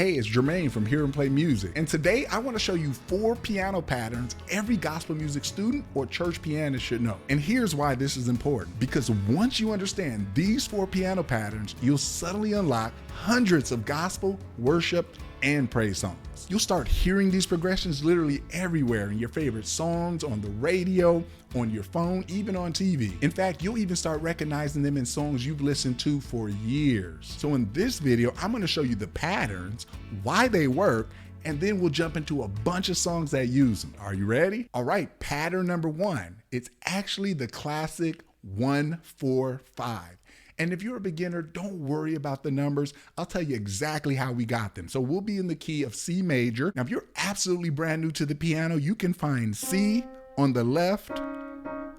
Hey, it's Jermaine from Hear and Play Music, and today I want to show you 4 piano patterns every gospel music student or church pianist should know. And here's why this is important, because once you understand these 4 piano patterns, you'll suddenly unlock hundreds of gospel, worship, and praise songs. You'll start hearing these progressions literally everywhere in your favorite songs, on the radio, on your phone, even on TV. In fact, you'll even start recognizing them in songs you've listened to for years. So in this video, I'm going to show you the patterns, why they work, and then we'll jump into a bunch of songs that use them. Are you ready? All right, pattern number 1. It's actually the classic 1-4-5. And if you're a beginner, don't worry about the numbers. I'll tell you exactly how we got them. So we'll be in the key of C major. Now, if you're absolutely brand new to the piano, you can find C on the left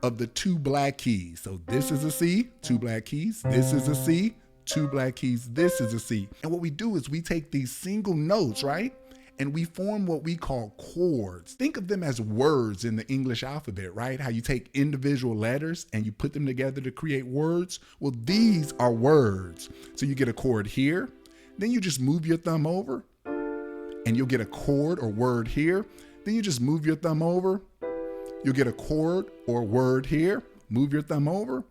of the 2 black keys. So this is a C, 2 black keys. This is a C, 2 black keys. This is a C. And what we do is we take these single notes, right? And we form what we call chords. Think of them as words in the English alphabet, right? How you take individual letters and you put them together to create words. Well, these are words. So you get a chord here, then you just move your thumb over and you'll get a chord or word here. Then you just move your thumb over. You'll get a chord or word here. Move your thumb over.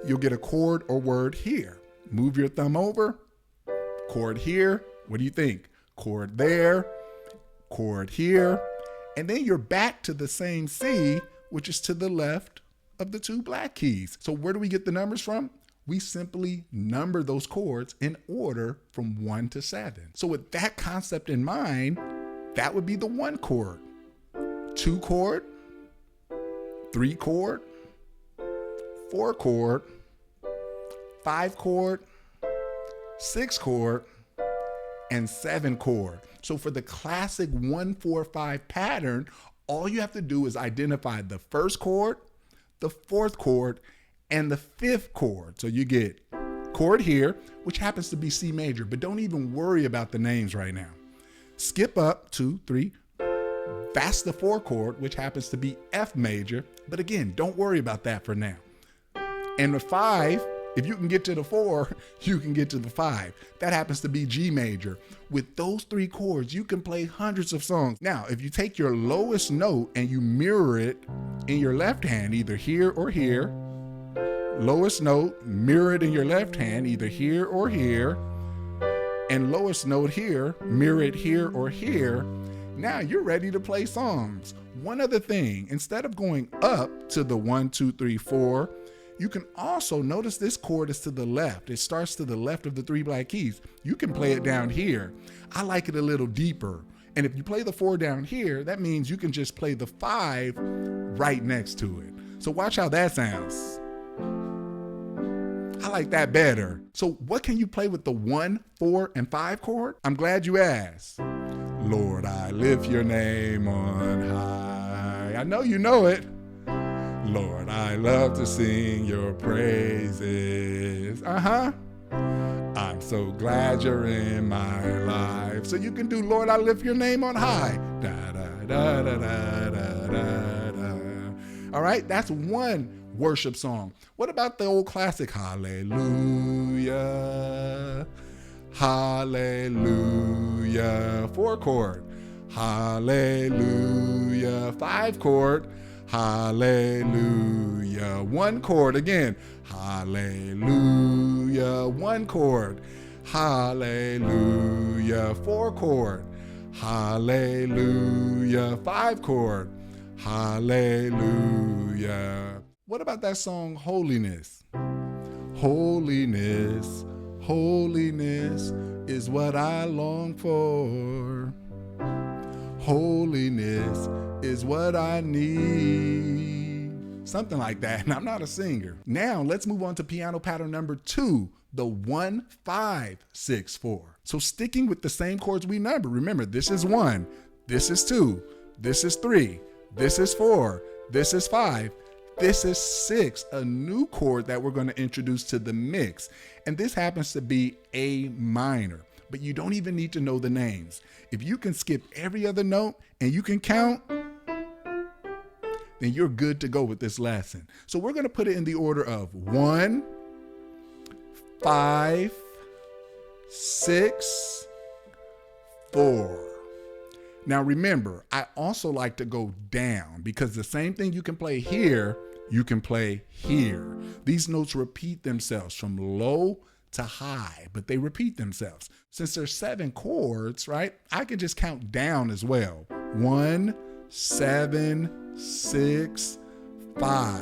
You'll get a chord or word here. Move your thumb over. Chord here. What do you think? Chord there, chord here, and then you're back to the same C, which is to the left of the 2 black keys. So where do we get the numbers from? We simply number those chords in order from 1 to 7. So with that concept in mind, that would be the 1 chord, 2 chord, 3 chord, 4 chord, 5 chord, 6 chord, and 7 chord. So for the classic 1-4-5 pattern, all you have to do is identify the 1st chord, the 4th chord, and the 5th chord. So you get chord here, which happens to be C major, but don't even worry about the names right now. Skip up 2, 3. That's the 4 chord, which happens to be F major, but again, don't worry about that for now. And the 5, if you can get to the 4, you can get to the 5. That happens to be G major. With those 3 chords, you can play hundreds of songs. Now, if you take your lowest note and you mirror it in your left hand, either here or here, lowest note, mirror it in your left hand, either here or here, and lowest note here, mirror it here or here, now you're ready to play songs. One other thing, instead of going up to the 1, 2, 3, 4, you can also notice this chord is to the left. It starts to the left of the 3 black keys. You can play it down here. I like it a little deeper. And if you play the 4 down here, that means you can just play the 5 right next to it. So watch how that sounds. I like that better. So what can you play with the 1, 4, and 5 chord? I'm glad you asked. Lord, I lift your name on high. I know you know it. Lord, I love to sing your praises. I'm so glad you're in my life. So you can do Lord, I lift your name on high. Da, da, da, da, da, da, da, da. All right, that's one worship song. What about the old classic? Hallelujah, hallelujah. 4 chord. Hallelujah. 5 chord. Hallelujah. 1 chord again. Hallelujah. 1 chord. Hallelujah. 4 chord. Hallelujah. 5 chord. Hallelujah. What about that song, Holiness? Holiness, holiness is what I long for. Holiness is what I need. Something like that, and I'm not a singer. Now let's move on to piano pattern number 2, the 1-5-6-4. So sticking with the same chords we number, remember this is 1, this is 2, this is 3, this is 4, this is 5, this is 6, a new chord that we're going to introduce to the mix. And this happens to be A minor. But you don't even need to know the names. If you can skip every other note and you can count, then you're good to go with this lesson. So we're going to put it in the order of 1, 5, 6, 4. Now remember, I also like to go down because the same thing you can play here, you can play here. These notes repeat themselves from low to high, but they repeat themselves. Since there's 7 chords, right? I can just count down as well. 1, 7, 6, 5.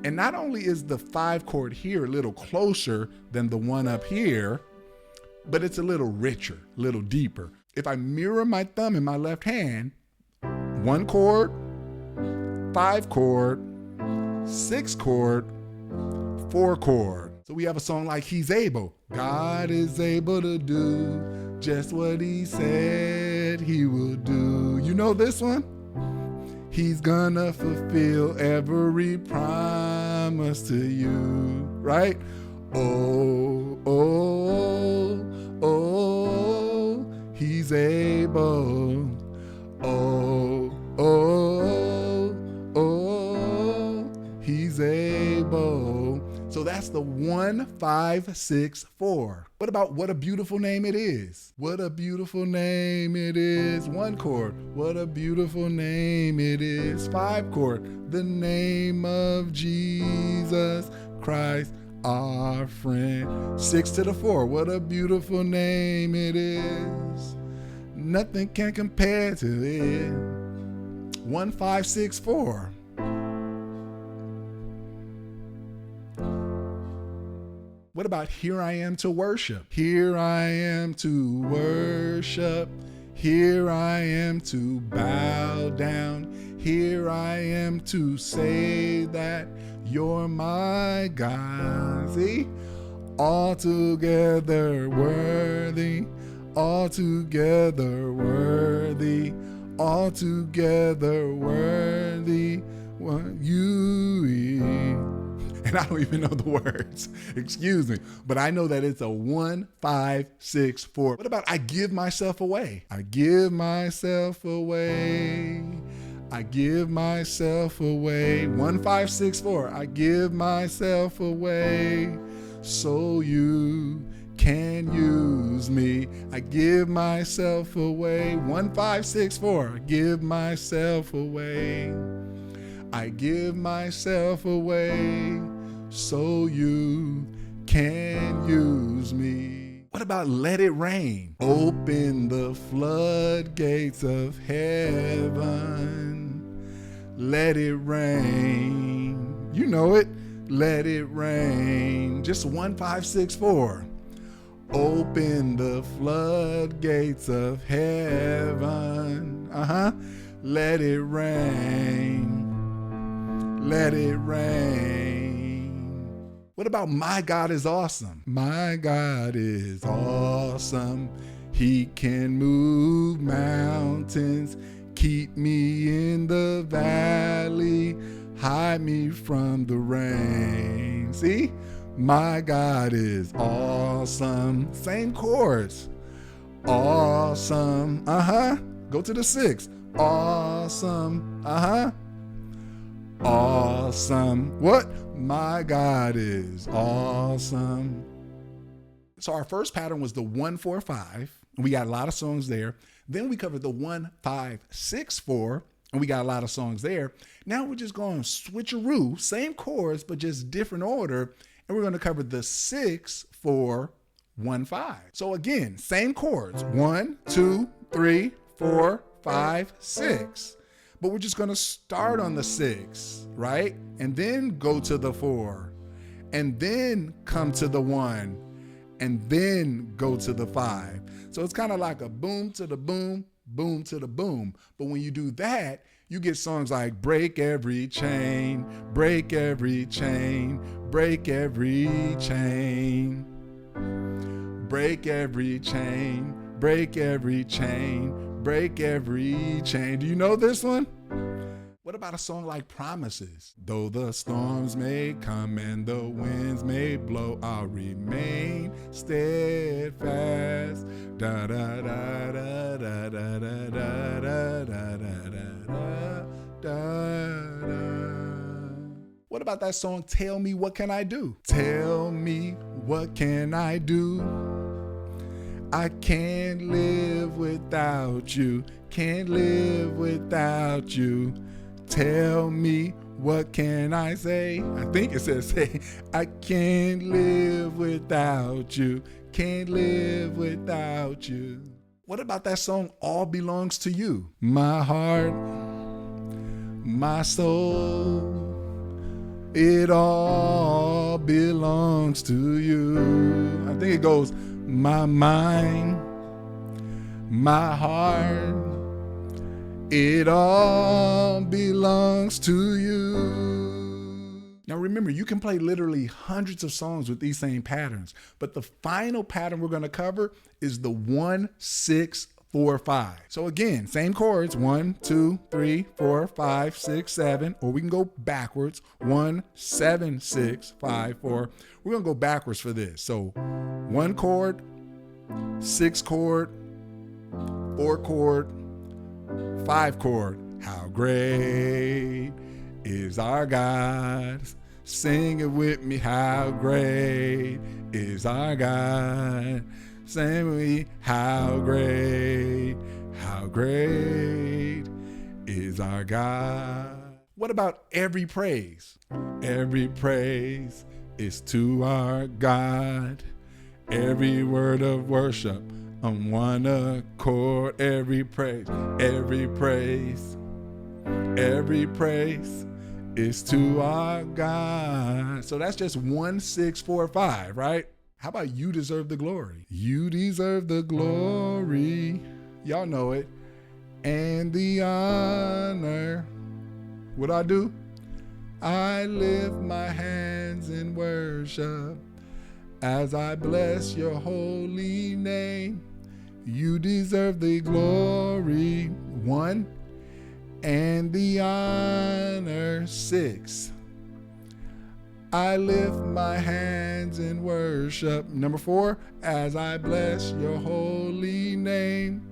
And not only is the 5 chord here a little closer than the one up here, but it's a little richer, a little deeper. If I mirror my thumb in my left hand, 1 chord, 5 chord, 6 chord, 4 chord. So we have a song like He's Able. God is able to do just what He said He will do. You know this one? He's gonna fulfill every promise to you, right? Oh, oh, oh, He's able. Oh, oh, oh, He's able. So that's the 1, 5, 6, 4. What about What a Beautiful Name It Is? What a beautiful name it is. 1 chord. What a beautiful name it is. 5 chord. The name of Jesus Christ, our friend. 6 to the 4. What a beautiful name it is. Nothing can compare to it. 1, 5, 6, 4. What about Here I Am to Worship? Here I am to worship. Here I am to bow down. Here I am to say that you're my God. See? Altogether worthy. Altogether worthy. Altogether worthy. What you and I don't even know the words, excuse me, but I know that it's a 1, 5, 6, 4. What about I give myself away? I give myself away. I give myself away. 1, 5, 6, 4. I give myself away so you can use me. I give myself away. 1, 5, 6, 4. I give myself away. I give myself away so you can use me. What about Let It Rain? Open the floodgates of heaven. Let it rain. You know it. Let it rain. Just 1, 5, 6, 4. Open the floodgates of heaven. Let it rain. Let it rain. What about My God is Awesome? My God is awesome. He can move mountains, keep me in the valley, hide me from the rain. See? My God is awesome. Same chords. Awesome. Go to the 6. Awesome. Awesome. What? My God is awesome. So our first pattern was the 1, 4, 5. And we got a lot of songs there. Then we covered the 1, 5, 6, 4. And we got a lot of songs there. Now we're just going switcheroo. Same chords, but just different order. And we're going to cover the 6, 4, 1, 5. So again, same chords. 1, 2, 3, 4, 5, 6. But we're just going to start on the 6, right? And then go to the 4. And then come to the 1. And then go to the 5. So it's kind of like a boom to the boom, boom to the boom. But when you do that, you get songs like Break Every Chain, Break Every Chain, Break Every Chain, Break Every Chain, Break Every Chain, Break Every Chain. Do you know this one? What about a song like Promises? Though the storms may come and the winds may blow, I'll remain steadfast. Da da da da da da da da da da da da. What about that song, Tell Me What Can I Do? Tell me what can I do? I can't live without you, can't live without you. Tell me, what can I say? I think it says say, I can't live without you, can't live without you. What about that song, All Belongs to You? My heart, my soul, it all belongs to you. I think it goes, my mind, my heart, it all belongs to you. Now remember, you can play literally hundreds of songs with these same patterns, but the final pattern we're going to cover is the 1-6-4-5. So again, same chords, 1, 2, 3, 4, 5, 6, 7, or we can go backwards, 1, 7, 6, 5, 4. We're going to go backwards for this. So 1 chord, 6 chord, 4 chord, 5 chord. How great is our God? Sing it with me. How great is our God? Sing with me. How great is our God? What about every praise? Every praise is to our God. Every word of worship on one accord. Every praise, every praise, every praise is to our God. So that's just 1, 6, 4, 5, right? How about You Deserve the Glory? You deserve the glory. Y'all know it. And the honor. What I do? I lift my hands in worship as I bless your holy name. You deserve the glory, 1, and the honor, 6. I lift my hands in worship, number 4, as I bless your holy name.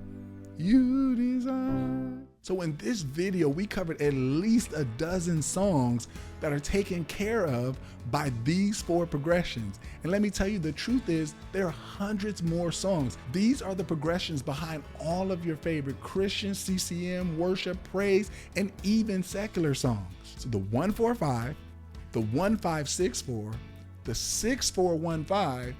You deserve. So in this video, we covered at least a dozen songs that are taken care of by these 4 progressions. And let me tell you, the truth is there are hundreds more songs. These are the progressions behind all of your favorite Christian, CCM, worship, praise, and even secular songs. So the 1-4-5, the 1-5-6-4, the 6-4-1-5,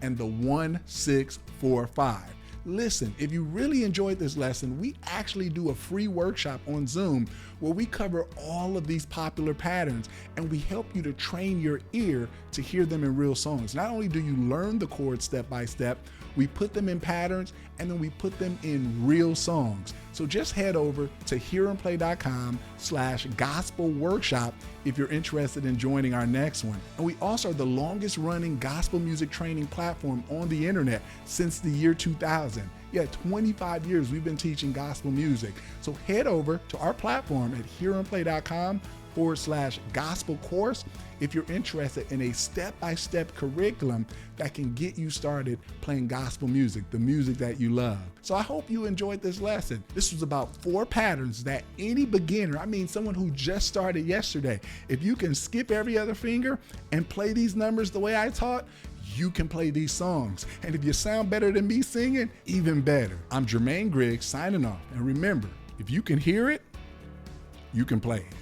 and the 1-6-4-5. Listen, if you really enjoyed this lesson, we actually do a free workshop on Zoom where we cover all of these popular patterns and we help you to train your ear to hear them in real songs. Not only do you learn the chords step by step, we put them in patterns and then we put them in real songs. So just head over to hearandplay.com/gospel workshop if you're interested in joining our next one. And we also are the longest running gospel music training platform on the internet since the year 2000. Yeah, 25 years we've been teaching gospel music. So head over to our platform at hearandplay.com/gospel course if you're interested in a step-by-step curriculum that can get you started playing gospel music, the music that you love. So I hope you enjoyed this lesson. This was about 4 patterns that any beginner, I mean someone who just started yesterday, if you can skip every other finger and play these numbers the way I taught, you can play these songs. And if you sound better than me singing, even better. I'm Jermaine Griggs signing off. And remember, if you can hear it, you can play it.